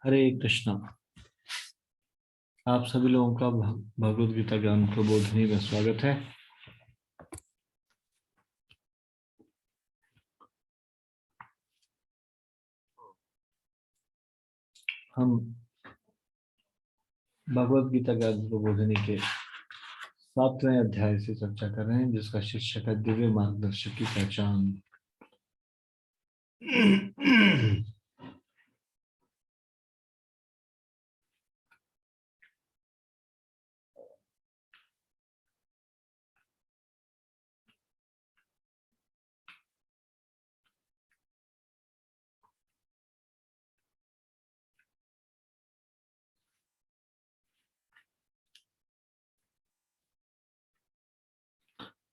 हरे कृष्णा। आप सभी लोगों का भगवद गीता ज्ञान प्रबोधिनी में स्वागत है। हम भगवद गीता ज्ञान प्रबोधिनी के 7वें अध्याय से चर्चा कर रहे हैं, जिसका शीर्षक है दिव्य मार्गदर्शक की पहचान।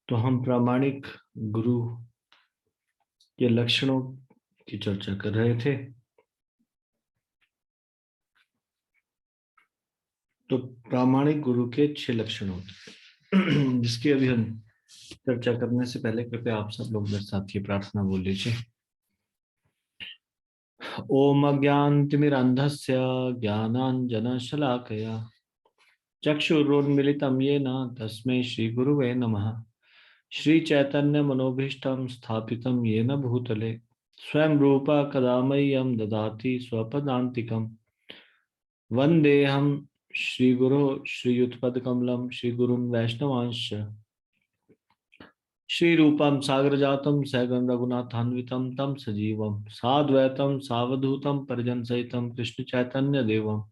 तो हम प्रामाणिक गुरु के लक्षणों की चर्चा कर रहे थे। तो प्रामाणिक गुरु के 6 लक्षण होते हैं, जिसकी अभी हम चर्चा करने से पहले कृपया आप सब लोग मेरे साथ ये प्रार्थना बोल लीजिए। ओम अज्ञानतिमिरन्धस्य ज्ञानाञ्जनशलाकया चक्षुरुन्मिलितं येन तस्मै श्रीगुरुवे नमः। श्रीचैतन्यमनोभीष्टं स्थापितं येन भूतले स्वयं रूपा कदा मह्यं ददाति स्वपदान्तिकम्। वन्देऽहं श्रीगुरो श्रीयुतपदकमलं श्रीगुरुं वैष्णवांश्च श्रीरूपं सागरजातं सहगण रघुनाथान्वितं तं सजीवं साद्वैतं सावधूतं परिजनसहितं कृष्णचैतन्यदेवम्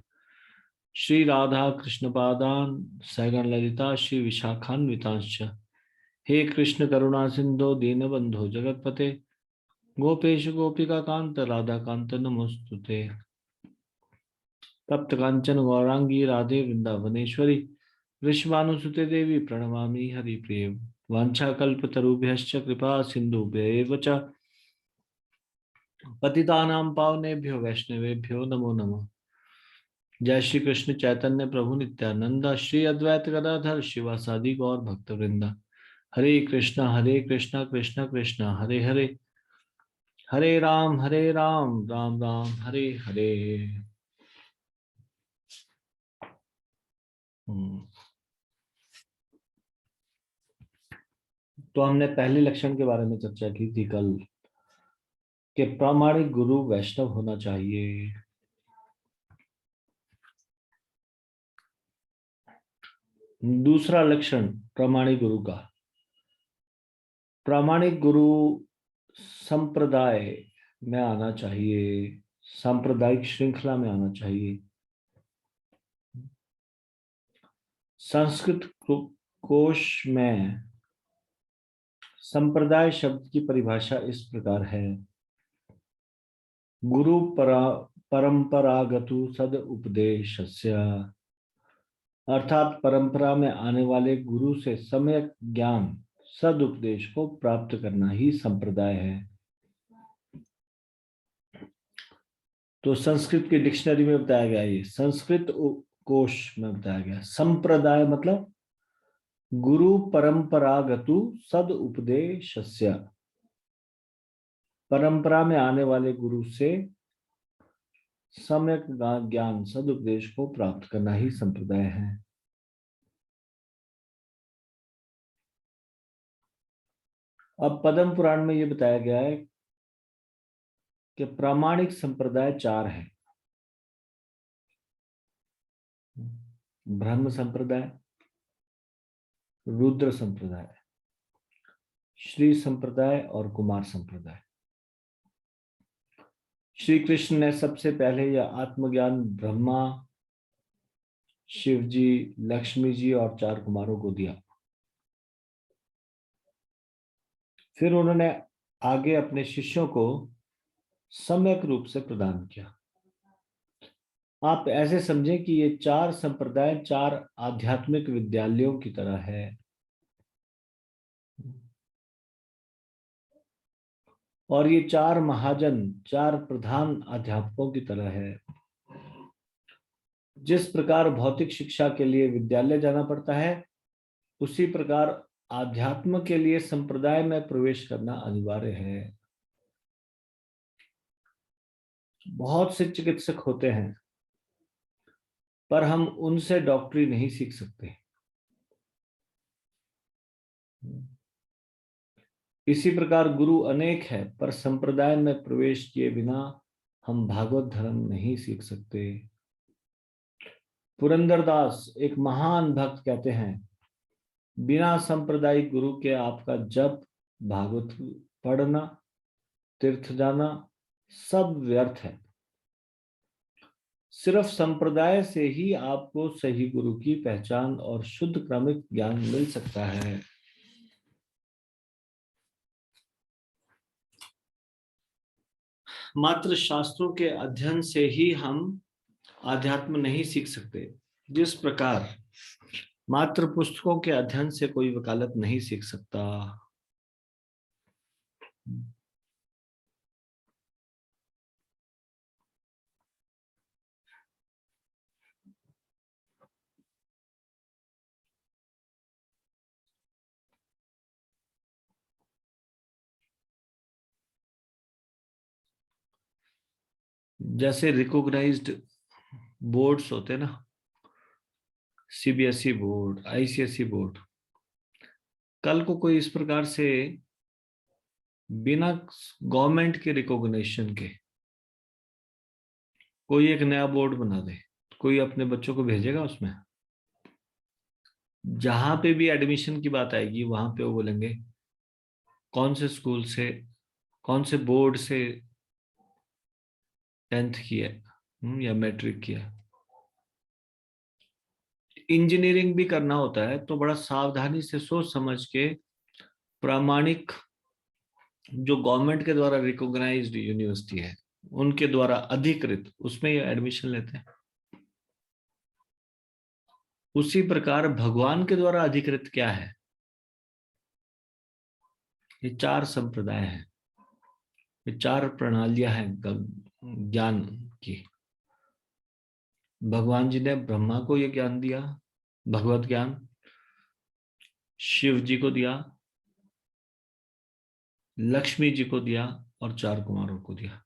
श्री राधा कृष्ण पादान सहगण ललिता श्री विशाखान्वितांश्च हे कृष्ण करुणा सिंधो दीनबंधो जगतपते गोपेश गोपिका कांत राधा कांत नमोस्तुते। तप्त कांचन गौरांगी राधे वृंदावनेश्वरी वृषभानुसुते देवी प्रणमामि हरिप्रिय। वाञ्छाकल्पतरुभ्यश्च कृपा सिन्धुभ्यैव च पतितानां पावनेभ्यो वैष्णवेभ्यो नमो नमः। जय श्री कृष्ण चैतन्य प्रभु नित्यानंद श्री अद्वैत गदाधर शिवासादि गौर भक्त वृंदा। हरे कृष्णा कृष्णा कृष्णा हरे हरे हरे राम राम राम हरे हरे। तो हमने पहले लक्षण के बारे में चर्चा की थी कल, कि प्रामाणिक गुरु वैष्णव होना चाहिए। दूसरा लक्षण प्रामाणिक गुरु का, प्रामाणिक गुरु संप्रदाय में आना चाहिए, सांप्रदायिक श्रृंखला में आना चाहिए। संस्कृत कोश में संप्रदाय शब्द की परिभाषा इस प्रकार है: गुरु परंपरागतु सद उपदेशस्य, अर्थात परंपरा में आने वाले गुरु से सम्यक ज्ञान सदुपदेश को प्राप्त करना ही संप्रदाय है। तो संस्कृत की डिक्शनरी में बताया गया, ये संस्कृत कोश में बताया गया, संप्रदाय मतलब गुरु परंपरागतु सद उपदेशस्य, परंपरा में आने वाले गुरु से सम्यक ज्ञान सदुपदेश को प्राप्त करना ही संप्रदाय है। अब पद्म पुराण में यह बताया गया है कि प्रामाणिक संप्रदाय 4 है: ब्रह्म संप्रदाय, रुद्र संप्रदाय, श्री संप्रदाय और कुमार संप्रदाय। श्री कृष्ण ने सबसे पहले यह आत्मज्ञान ब्रह्मा, शिव जी, लक्ष्मी जी और 4 कुमारों को दिया। फिर उन्होंने आगे अपने शिष्यों को सम्यक रूप से प्रदान किया। आप ऐसे समझें कि ये 4 संप्रदाय 4 आध्यात्मिक विद्यालयों की तरह है। और ये 4 महाजन 4 प्रधान अध्यापकों की तरह है। जिस प्रकार भौतिक शिक्षा के लिए विद्यालय जाना पड़ता है, उसी प्रकार आध्यात्म के लिए संप्रदाय में प्रवेश करना अनिवार्य है। बहुत से चिकित्सक होते हैं, पर हम उनसे डॉक्टरी नहीं सीख सकते। इसी प्रकार गुरु अनेक है, पर संप्रदाय में प्रवेश किए बिना हम भागवत धर्म नहीं सीख सकते। पुरंदरदास एक महान भक्त कहते हैं, बिना सांप्रदायिक गुरु के आपका जप, भागवत पढ़ना, तीर्थ जाना सब व्यर्थ है। सिर्फ संप्रदाय से ही आपको सही गुरु की पहचान और शुद्ध क्रमिक ज्ञान मिल सकता है। मात्र शास्त्रों के अध्ययन से ही हम आध्यात्म नहीं सीख सकते। जिस प्रकार मात्र पुस्तकों के अध्ययन से कोई वकालत नहीं सीख सकता। जैसे रिकॉग्नाइज्ड बोर्ड्स होते हैं ना, सीबीएसई बोर्ड, आईसीएसई बोर्ड, कल को कोई इस प्रकार से बिना गवर्नमेंट के रिकॉग्निशन के कोई एक नया बोर्ड बना दे, कोई अपने बच्चों को भेजेगा उसमें? जहां पे भी एडमिशन की बात आएगी वहां पे वो बोलेंगे कौन से स्कूल से, कौन से बोर्ड से 10th किया या मैट्रिक किया। इंजीनियरिंग भी करना होता है तो बड़ा सावधानी से सोच समझ के प्रामाणिक जो गवर्नमेंट के द्वारा रिकॉग्नाइज्ड यूनिवर्सिटी है उनके द्वारा अधिकृत उसमें ये एडमिशन लेते हैं। उसी प्रकार भगवान के द्वारा अधिकृत क्या है? ये 4 संप्रदाय हैं, ये 4 प्रणालियां हैं ज्ञान की। भगवान जी ने ब्रह्मा को ये ज्ञान दिया, भगवत ज्ञान, शिव जी को दिया, लक्ष्मी जी को दिया और 4 कुमारों को दिया।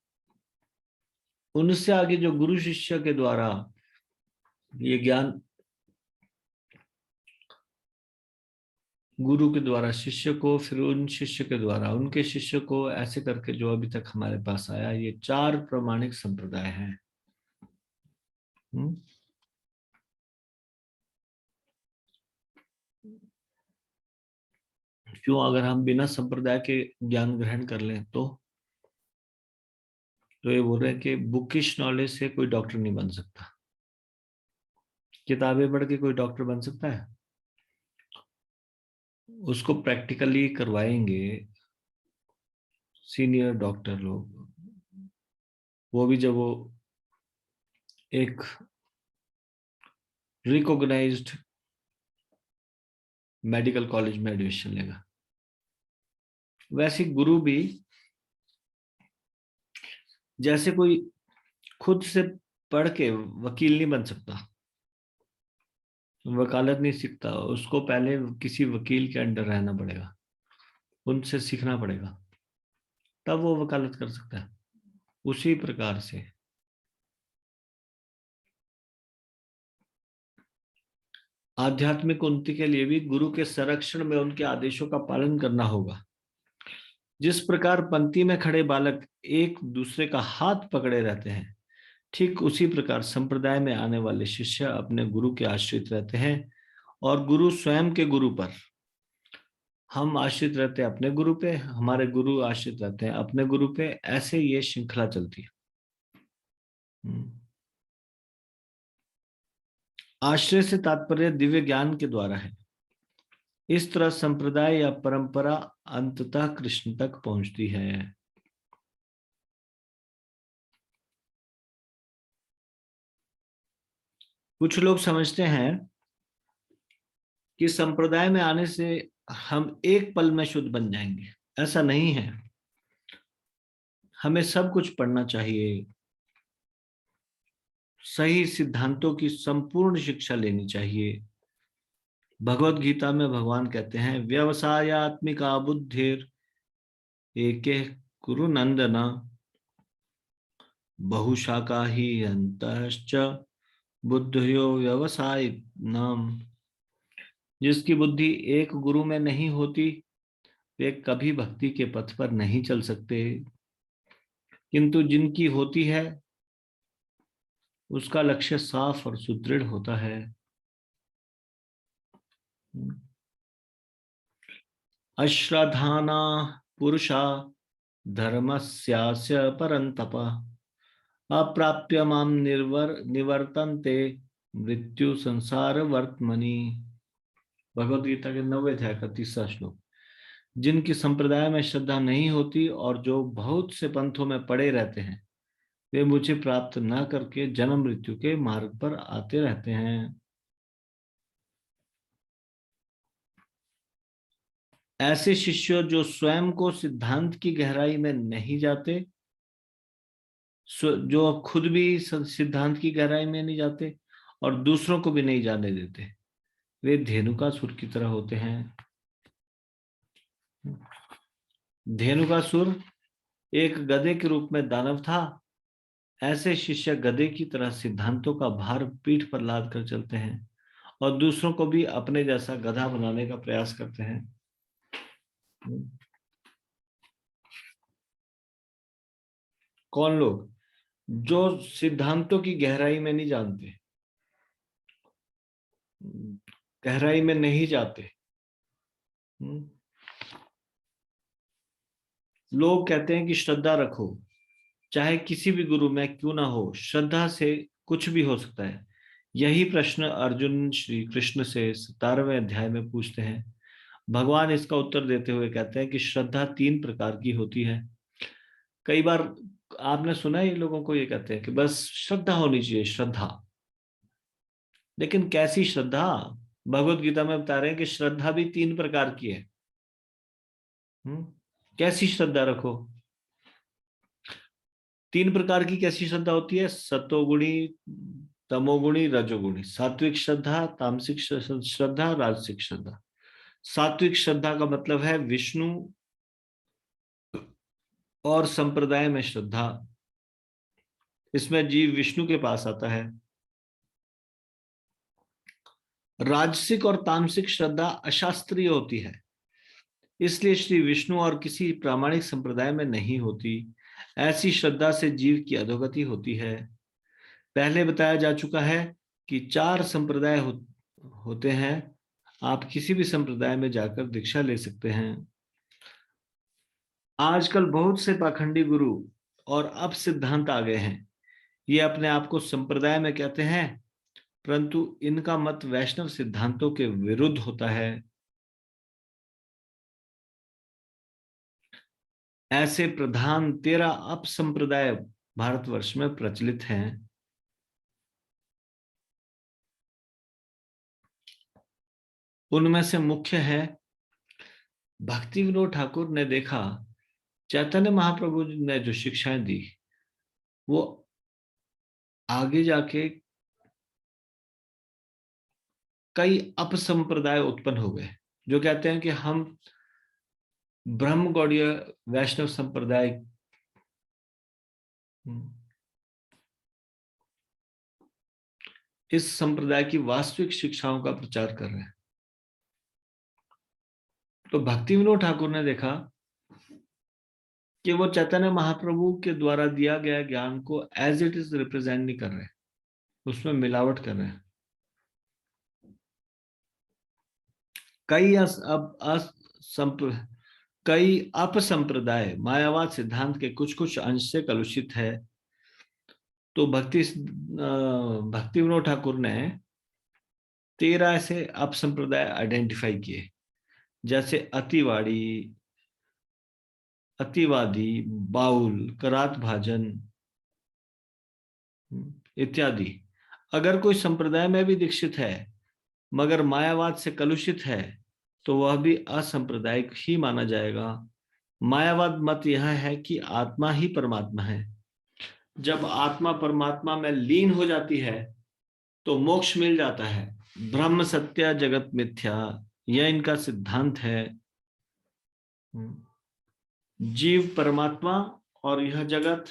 उनसे आगे जो गुरु शिष्य के द्वारा ये ज्ञान, गुरु के द्वारा शिष्य को, फिर उन शिष्य के द्वारा उनके शिष्य को, ऐसे करके जो अभी तक हमारे पास आया, ये 4 प्रमाणिक संप्रदाय हैं। क्यों? अगर हम बिना संप्रदाय के ज्ञान ग्रहण कर लें तो ये बोल रहे हैं कि बुकिश नॉलेज से कोई डॉक्टर नहीं बन सकता। किताबें पढ़ के कोई डॉक्टर बन सकता है? उसको प्रैक्टिकली करवाएंगे सीनियर डॉक्टर लोग, वो भी जब वो एक रिकॉग्नाइज्ड मेडिकल कॉलेज में एडमिशन लेगा। वैसे गुरु भी जैसे कोई खुद से पढ़ के वकील नहीं बन सकता, वकालत नहीं सीखता, उसको पहले किसी वकील के अंडर रहना पड़ेगा, उनसे सीखना पड़ेगा, तब वो वकालत कर सकता है। उसी प्रकार से आध्यात्मिक उन्नति के लिए भी गुरु के संरक्षण में उनके आदेशों का पालन करना होगा। जिस प्रकार पंक्ति में खड़े बालक एक दूसरे का हाथ पकड़े रहते हैं, ठीक उसी प्रकार संप्रदाय में आने वाले शिष्य अपने गुरु के आश्रित रहते हैं और गुरु स्वयं के गुरु पर। हम आश्रित रहते हैं अपने गुरु पे, हमारे गुरु आश्रित रहते हैं अपने गुरु पे, ऐसे ये श्रृंखला चलती है। आश्रय से तात्पर्य दिव्य ज्ञान के द्वारा है। इस तरह संप्रदाय या परंपरा अंततः कृष्ण तक पहुंचती है। कुछ लोग समझते हैं कि संप्रदाय में आने से हम एक पल में शुद्ध बन जाएंगे। ऐसा नहीं है। हमें सब कुछ पढ़ना चाहिए, सही सिद्धांतों की संपूर्ण शिक्षा लेनी चाहिए। भगवत गीता में भगवान कहते हैं, व्यवसायत्मिका बुद्धिर एके कुरु नंदन बहुशाखा ही अंतश्च बुद्धियो व्यवसाय नाम। जिसकी बुद्धि एक गुरु में नहीं होती वे कभी भक्ति के पथ पर नहीं चल सकते, किंतु जिनकी होती है उसका लक्ष्य साफ और सुदृढ़ होता है। अश्रद्धाना पुरुषा धर्मस्यास्य परंतप अप्राप्य माम निवर्तन्ते मृत्यु संसार वर्तमनि। भगवत गीता के 90 अध्याय का 30वां श्लोक। जिनकी संप्रदाय में श्रद्धा नहीं होती और जो बहुत से पंथों में पड़े रहते हैं वे मुझे प्राप्त न करके जन्म मृत्यु के मार्ग पर आते रहते हैं। ऐसे शिष्य जो स्वयं को सिद्धांत की गहराई में नहीं जाते, जो खुद भी सिद्धांत की गहराई में नहीं जाते और दूसरों को भी नहीं जाने देते, वे धेनुकासुर की तरह होते हैं। धेनुकासुर एक गधे के रूप में दानव था। ऐसे शिष्य गधे की तरह सिद्धांतों का भार पीठ पर लाद कर चलते हैं और दूसरों को भी अपने जैसा गधा बनाने का प्रयास करते हैं। कौन लोग? जो सिद्धांतों की गहराई में नहीं जानते, गहराई में नहीं जाते। लोग कहते हैं कि श्रद्धा रखो, चाहे किसी भी गुरु में क्यों ना हो, श्रद्धा से कुछ भी हो सकता है। यही प्रश्न अर्जुन श्री कृष्ण से 17वें अध्याय में पूछते हैं। भगवान इसका उत्तर देते हुए कहते हैं कि श्रद्धा 3 प्रकार की होती है। कई बार आपने सुना है लोगों को ये कहते हैं कि बस श्रद्धा होनी चाहिए, श्रद्धा। लेकिन कैसी श्रद्धा? भगवत गीता में बता रहे हैं कि श्रद्धा भी 3 प्रकार की है। कैसी श्रद्धा रखो? 3 प्रकार की कैसी श्रद्धा होती है? सतोगुणी, तमोगुणी, रजोगुणी। सात्विक श्रद्धा, तामसिक श्रद्धा, राजसिक श्रद्धा। सात्विक श्रद्धा का मतलब है विष्णु और संप्रदाय में श्रद्धा। इसमें जीव विष्णु के पास आता है। राजसिक और तामसिक श्रद्धा अशास्त्रीय होती है, इसलिए श्री विष्णु और किसी प्रामाणिक संप्रदाय में नहीं होती। ऐसी श्रद्धा से जीव की अधोगति होती है। पहले बताया जा चुका है कि 4 संप्रदाय होते हैं। आप किसी भी संप्रदाय में जाकर दीक्षा ले सकते हैं। आजकल बहुत से पाखंडी गुरु और अब सिद्धांत आ गए हैं। ये अपने आप को संप्रदाय में कहते हैं, परंतु इनका मत वैष्णव सिद्धांतों के विरुद्ध होता है। ऐसे प्रधान 13 अपसंप्रदाय भारतवर्ष में प्रचलित हैं। उनमें से मुख्य है, भक्ति विनोद ठाकुर ने देखा चैतन्य महाप्रभु ने जो शिक्षाएं दी वो आगे जाके कई अपसंप्रदाय उत्पन्न हो गए, जो कहते हैं कि हम ब्रह्म गौड़ीय वैष्णव संप्रदाय इस संप्रदाय की वास्तविक शिक्षाओं का प्रचार कर रहे हैं। तो भक्ति विनोद ठाकुर ने देखा कि वो चैतन्य महाप्रभु के द्वारा दिया गया ज्ञान को एज इट इज रिप्रेजेंट नहीं कर रहे, उसमें मिलावट कर रहे हैं। कई अपसंप्रदाय मायावाद सिद्धांत के कुछ कुछ अंश से कलुषित है। तो भक्ति विनोद ठाकुर ने 13 ऐसे अपसंप्रदाय आइडेंटिफाई किए, जैसे अतिवादी, बाउल, करात भाजन इत्यादि। अगर कोई संप्रदाय में भी दीक्षित है मगर मायावाद से कलुषित है तो वह भी असंप्रदायिक ही माना जाएगा। मायावाद मत यह है कि आत्मा ही परमात्मा है। जब आत्मा परमात्मा में लीन हो जाती है तो मोक्ष मिल जाता है। ब्रह्म सत्य जगत मिथ्या, यह इनका सिद्धांत है। जीव परमात्मा और यह जगत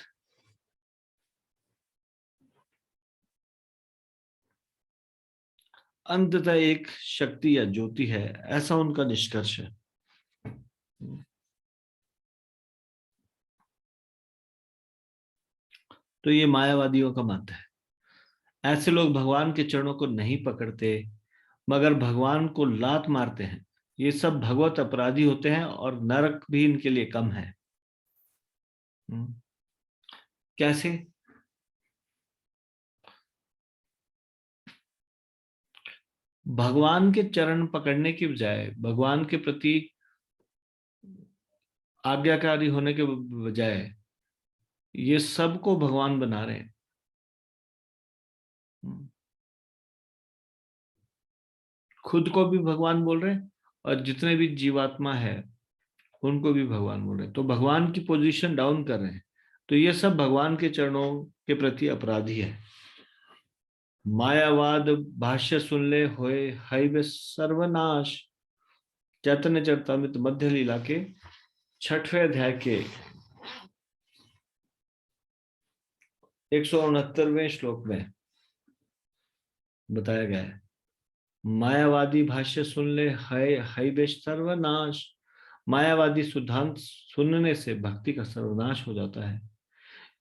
अंततः एक शक्ति या ज्योति है, ऐसा उनका निष्कर्ष है। तो ये मायावादियों का मत है। ऐसे लोग भगवान के चरणों को नहीं पकड़ते मगर भगवान को लात मारते हैं। ये सब भगवत अपराधी होते हैं और नरक भी इनके लिए कम है। कैसे? भगवान के चरण पकड़ने की बजाय, भगवान के प्रति आज्ञाकारी होने के बजाय ये सबको भगवान बना रहे हैं। खुद को भी भगवान बोल रहे हैं और जितने भी जीवात्मा है उनको भी भगवान बोल रहे हैं। तो भगवान की पोजीशन डाउन कर रहे हैं। तो ये सब भगवान के चरणों के प्रति अपराधी है। मायावाद भाष्य सुन ले होए हाइवे सर्वनाश। चैतन्य चरितामृत मध्य लीला के 6वें अध्याय के 169वें श्लोक में बताया गया है, मायावादी भाष्य सुन ले हाइवे सर्वनाश। मायावादी सिद्धांत सुनने से भक्ति का सर्वनाश हो जाता है।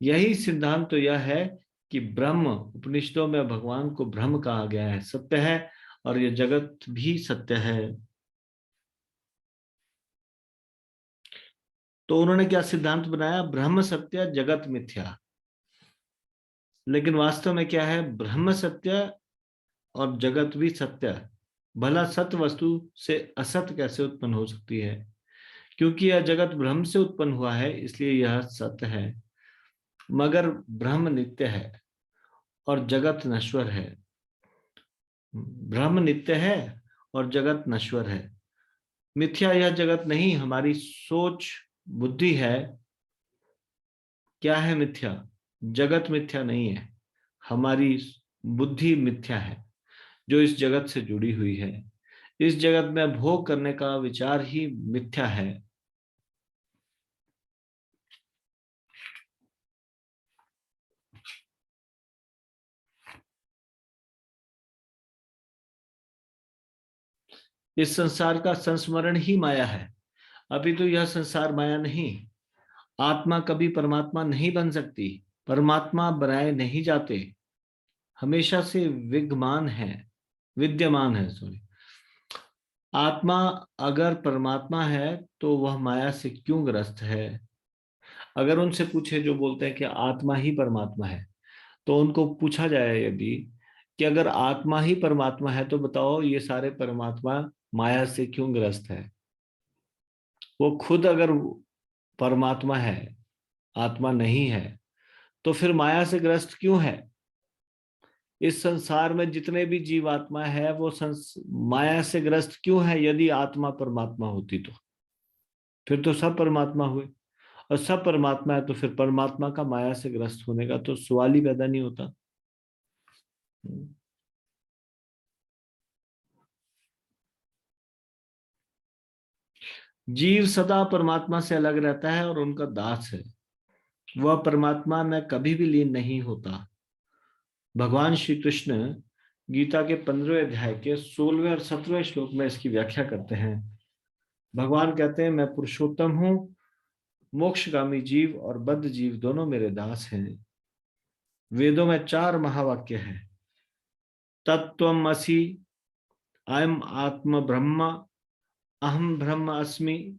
यही सिद्धांत तो यह है कि ब्रह्म, उपनिषदों में भगवान को ब्रह्म कहा गया है, सत्य है, और यह जगत भी सत्य है। तो उन्होंने क्या सिद्धांत बनाया? ब्रह्म सत्य जगत मिथ्या। लेकिन वास्तव में क्या है? ब्रह्म सत्य और जगत भी सत्य। भला सत्य वस्तु से असत्य कैसे उत्पन्न हो सकती है? क्योंकि यह जगत ब्रह्म से उत्पन्न हुआ है, इसलिए यह सत्य है। मगर ब्रह्म नित्य है और जगत नश्वर है। ब्रह्म नित्य है और जगत नश्वर है। मिथ्या यह जगत नहीं, हमारी सोच बुद्धि है। क्या है मिथ्या? जगत मिथ्या नहीं है, हमारी बुद्धि मिथ्या है जो इस जगत से जुड़ी हुई है। इस जगत में भोग करने का विचार ही मिथ्या है। इस संसार का संस्मरण ही माया है। अभी तो यह संसार माया नहीं। आत्मा कभी परमात्मा नहीं बन सकती। परमात्मा बनाए नहीं जाते, हमेशा से विद्यमान है, विद्यमान है, सॉरी। आत्मा अगर परमात्मा है तो वह माया से क्यों ग्रस्त है? अगर उनसे पूछे जो बोलते हैं कि आत्मा ही परमात्मा है, तो उनको पूछा जाए यदि कि अगर आत्मा ही परमात्मा है तो बताओ ये सारे परमात्मा माया से क्यों ग्रस्त है? वो खुद अगर परमात्मा है, आत्मा नहीं है, तो फिर माया से ग्रस्त क्यों है? इस संसार में जितने भी जीवात्मा है वो माया से ग्रस्त क्यों है? यदि आत्मा परमात्मा होती तो फिर तो सब परमात्मा हुए, और सब परमात्मा है तो फिर परमात्मा का माया से ग्रस्त होने का तो सवाल ही पैदा नहीं होता। जीव सदा परमात्मा से अलग रहता है और उनका दास है। वह परमात्मा में कभी भी लीन नहीं होता। भगवान श्री कृष्ण गीता के 15वें अध्याय के 16वें और 17वें श्लोक में इसकी व्याख्या करते हैं। भगवान कहते हैं, मैं पुरुषोत्तम हूं, मोक्षगामी जीव और बद्ध जीव दोनों मेरे दास हैं। वेदों में 4 महावाक्य हैं। तत्त्वमसि, अयम आत्म ब्रह्म, अहम ब्रह्म अस्मि,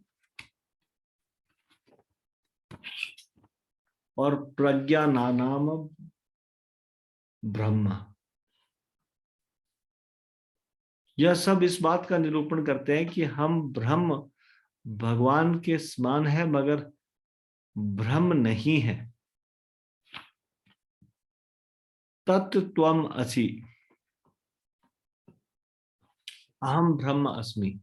और प्रज्ञा नाम ब्रह्म। यह सब इस बात का निरूपण करते हैं कि हम ब्रह्म भगवान के समान है मगर ब्रह्म नहीं है। तत्त्वम असि, अहम ब्रह्म अस्मि।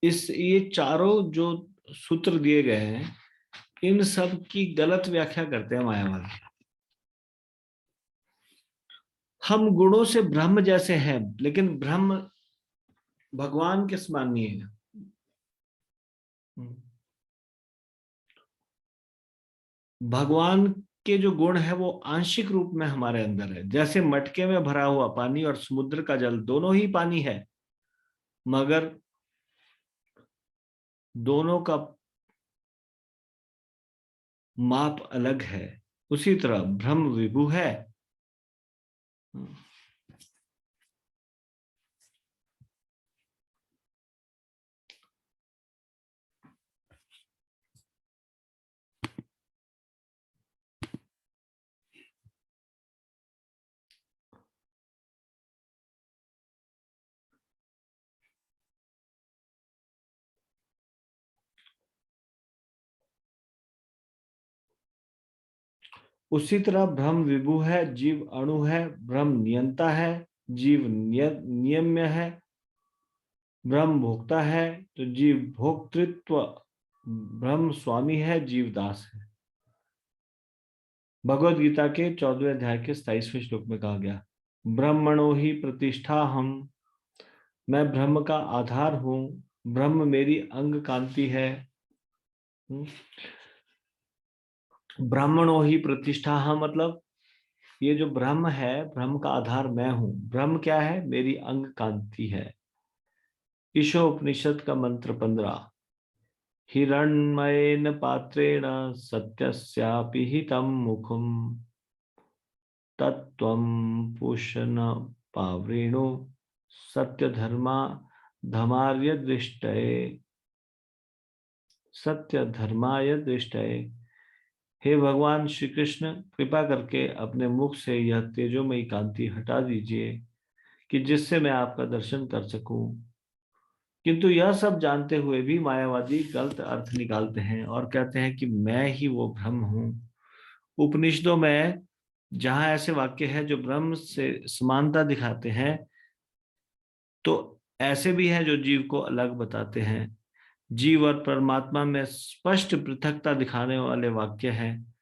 इस ये चारों जो सूत्र दिए गए हैं, इन सब की गलत व्याख्या करते हैं मायावादी। हम गुणों से ब्रह्म जैसे हैं, लेकिन ब्रह्म भगवान के समान नहीं है। भगवान के जो गुण है वो आंशिक रूप में हमारे अंदर है। जैसे मटके में भरा हुआ पानी और समुद्र का जल दोनों ही पानी है, मगर दोनों का माप अलग है। उसी तरह ब्रह्म विभु है। उसी तरह ब्रह्म विभु है, जीव अणु है। ब्रह्म नियंता है, जीव नियम्य है। ब्रह्म भोक्ता है, तो जीव भोक्तृत्व। ब्रह्म स्वामी है, जीव दास है। भगवत गीता के 14वें अध्याय के 27वें श्लोक में कहा गया, ब्रह्मणो ही प्रतिष्ठा हम, मैं ब्रह्म का आधार हूं। ब्रह्म मेरी अंग कांति है। ब्राह्मणों ही प्रतिष्ठा हम मतलब ये जो ब्रह्म है, ब्रह्म का आधार मैं हूं। ब्रह्म क्या है? मेरी अंग कांति है। ईशोपनिषद का मंत्र 15, हिरण्मयेन पात्रेण सत्यस्यापि हितं मुखम तत्त्वं पूषण पावृणु सत्य धर्मा धमार्य दृष्टये। सत्य धर्माय दृष्टये। हे भगवान श्री कृष्ण, कृपा करके अपने मुख से यह तेजोमयी कांति हटा दीजिए कि जिससे मैं आपका दर्शन कर सकूं। किंतु यह सब जानते हुए भी मायावादी गलत अर्थ निकालते हैं और कहते हैं कि मैं ही वो ब्रह्म हूं। उपनिषदों में जहां ऐसे वाक्य है जो ब्रह्म से समानता दिखाते हैं, तो ऐसे भी हैं जो जीव को अलग बताते हैं। जीव और परमात्मा में स्पष्ट पृथकता दिखाने वाले वाक्य हैं।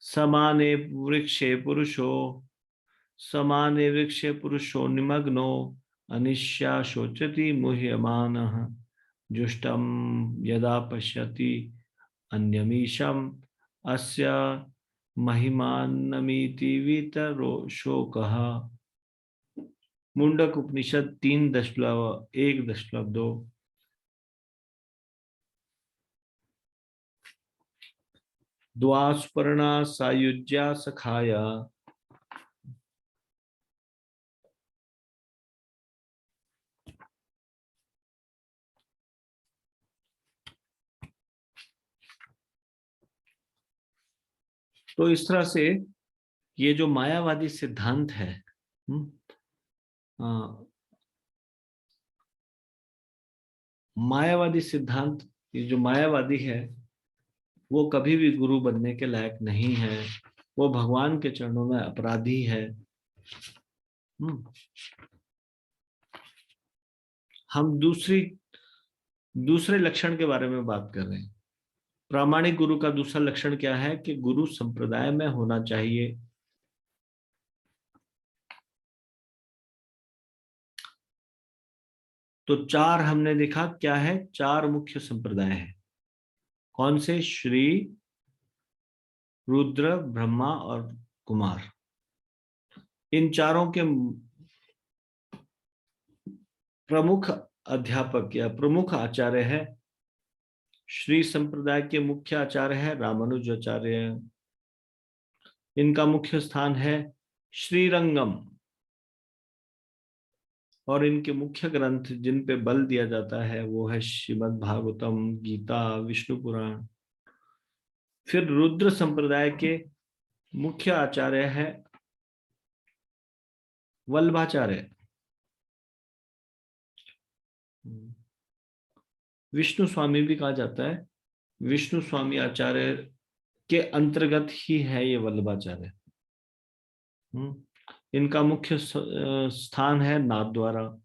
समाने वृक्षे पुरुषो, समाने वृक्षे पुरुषो निमग्नो अनिश्या शोचति मुह्यमानः जुष्टं यदा पश्यति अन्यमीशम् अस्य महिमान्नमिति वितरो शोकः। मुंडक उपनिषद 3.1.2। द्वास्पर्णा सायुज्या सखाया। तो इस तरह से ये जो मायावादी सिद्धांत है, आ, मायावादी सिद्धांत, ये जो मायावादी है वो कभी भी गुरु बनने के लायक नहीं है। वो भगवान के चरणों में अपराधी है। हम दूसरे लक्षण के बारे में बात कर रहे हैं। प्रामाणिक गुरु का दूसरा लक्षण क्या है? कि गुरु संप्रदाय में होना चाहिए। तो चार हमने देखा क्या है, चार मुख्य संप्रदाय हैं। कौन से? श्री, रुद्र, ब्रह्मा और कुमार। इन चारों के प्रमुख अध्यापक या प्रमुख आचार्य है। श्री संप्रदाय के मुख्य आचार्य है रामानुजाचार्य। इनका मुख्य स्थान है श्रीरंगम। और इनके मुख्य ग्रंथ जिन पे बल दिया जाता है वो है श्रीमद् भागवतम, गीता, विष्णु पुराण। फिर रुद्र संप्रदाय के मुख्य आचार्य है वल्लभाचार्य। विष्णु स्वामी भी कहा जाता है। विष्णु स्वामी आचार्य के अंतर्गत ही है ये वल्लभाचार्य। इनका मुख्य स्थान है नाथद्वारा।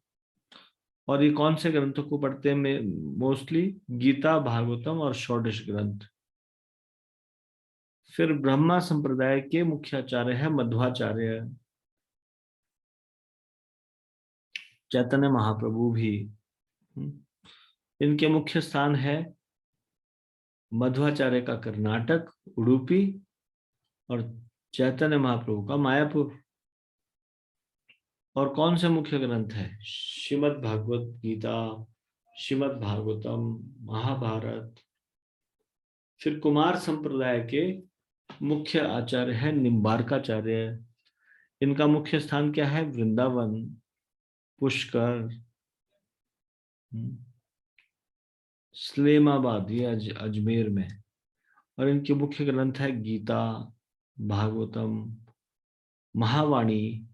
और ये कौन से ग्रंथों को पढ़ते हैं? मोस्टली गीता, भागवतम और षोडश ग्रंथ। फिर ब्रह्मा संप्रदाय के मुख्य आचार्य है मध्वाचार्य। चैतन्य महाप्रभु भी। इनके मुख्य स्थान है मध्वाचार्य का कर्नाटक, उडुपी। और चैतन्य महाप्रभु का मायापुर। और कौन से मुख्य ग्रंथ है? श्रीमद् भागवत गीता, श्रीमद् भागवतम, महाभारत। फिर कुमार संप्रदाय के मुख्य आचार्य है निम्बार्काचार्य। इनका मुख्य स्थान क्या है? वृंदावन, पुष्कर, इस्लामाबाद, ये अजमेर में। और इनके मुख्य ग्रंथ है गीता, भागवतम, महावाणी,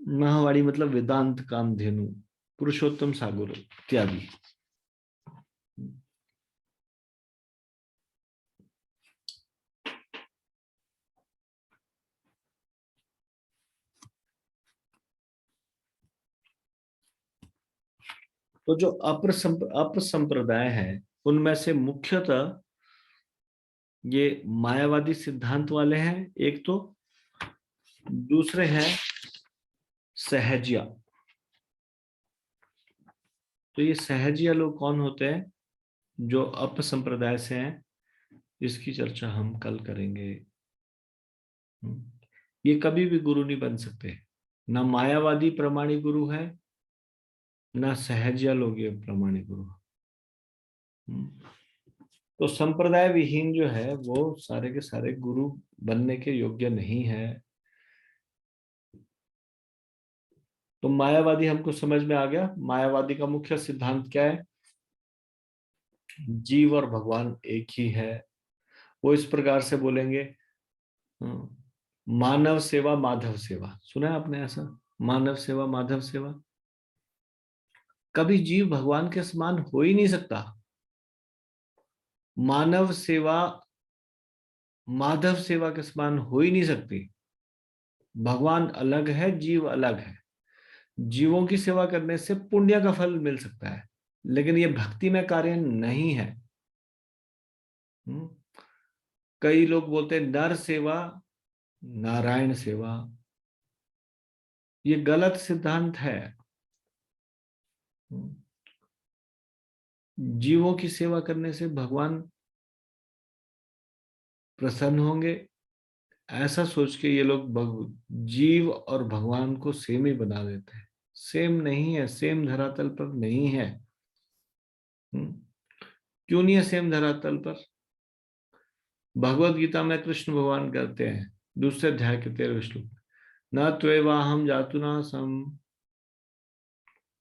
महावाणी मतलब वेदांत कामधेनु, पुरुषोत्तम सागर इत्यादि। तो जो अपर संप्रदाय है उनमें से मुख्यतः ये मायावादी सिद्धांत वाले हैं एक तो, दूसरे हैं सहजिया। तो ये सहजिया लोग कौन होते हैं? जो अप संप्रदाय से हैं, इसकी चर्चा हम कल करेंगे। ये कभी भी गुरु नहीं बन सकते। ना मायावादी प्रमाणिक गुरु है, ना सहजिया लोग ये प्रमाणिक गुरु। तो संप्रदाय विहीन जो है वो सारे के सारे गुरु बनने के योग्य नहीं है। तो मायावादी हमको समझ में आ गया। मायावादी का मुख्य सिद्धांत क्या है? जीव और भगवान एक ही है। वो इस प्रकार से बोलेंगे, मानव सेवा माधव सेवा। सुना है आपने ऐसा? मानव सेवा माधव सेवा। कभी जीव भगवान के समान हो ही नहीं सकता। मानव सेवा माधव सेवा के समान हो ही नहीं सकती। भगवान अलग है, जीव अलग है। जीवों की सेवा करने से पुण्य का फल मिल सकता है, लेकिन ये भक्ति में कार्य नहीं है। कई लोग बोलते हैं नर सेवा नारायण सेवा। ये गलत सिद्धांत है। जीवों की सेवा करने से भगवान प्रसन्न होंगे, ऐसा सोच के ये लोग जीव और भगवान को सेम ही बना देते हैं। सेम नहीं है, सेम धरातल पर नहीं है। क्यों नहीं है सेम धरातल पर? भगवत गीता में कृष्ण भगवान कहते हैं, दूसरे अध्याय के 13वें श्लोक, न त्वेवाहम जातुनासम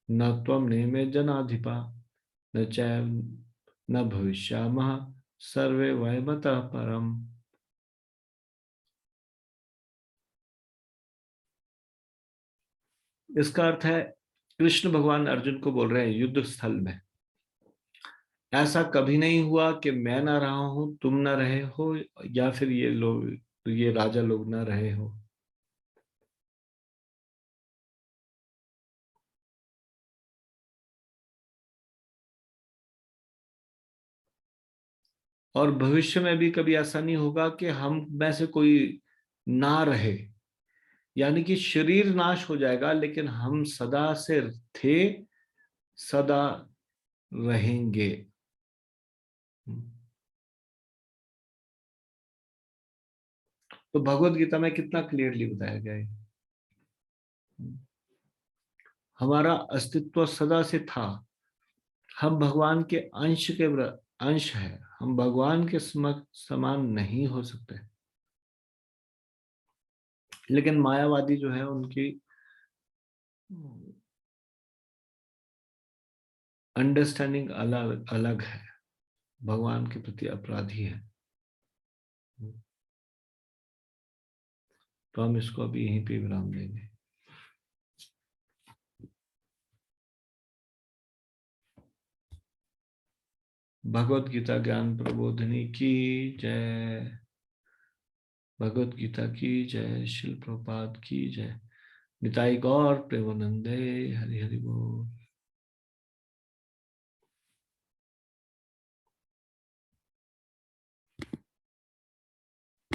न त्वम नेमे जनाधिपा न चैव न भविष्यामः सर्वे वयमतः परम। इसका अर्थ है, कृष्ण भगवान अर्जुन को बोल रहे हैं युद्ध स्थल में, ऐसा कभी नहीं हुआ कि मैं ना रहा हूं, तुम ना रहे हो, या फिर ये लोग, ये राजा लोग ना रहे हो। और भविष्य में भी कभी ऐसा नहीं होगा कि हम में से कोई ना रहे। यानी कि शरीर नाश हो जाएगा, लेकिन हम सदा से थे, सदा रहेंगे। तो भगवत गीता में कितना क्लियरली बताया गया है। हमारा अस्तित्व सदा से था। हम भगवान के अंश है। हम भगवान के समान नहीं हो सकते। लेकिन मायावादी जो है उनकी अंडरस्टैंडिंग अलग अलग है, भगवान के प्रति अपराधी है। तो हम इसको अभी यहीं पे विराम देंगे। भगवत गीता ज्ञान प्रबोधिनी की जय। भगवत गीता की जय। शिल प्रभुपाद की जय। निताई गौर प्रेमानंदे। हरि हरि बोल।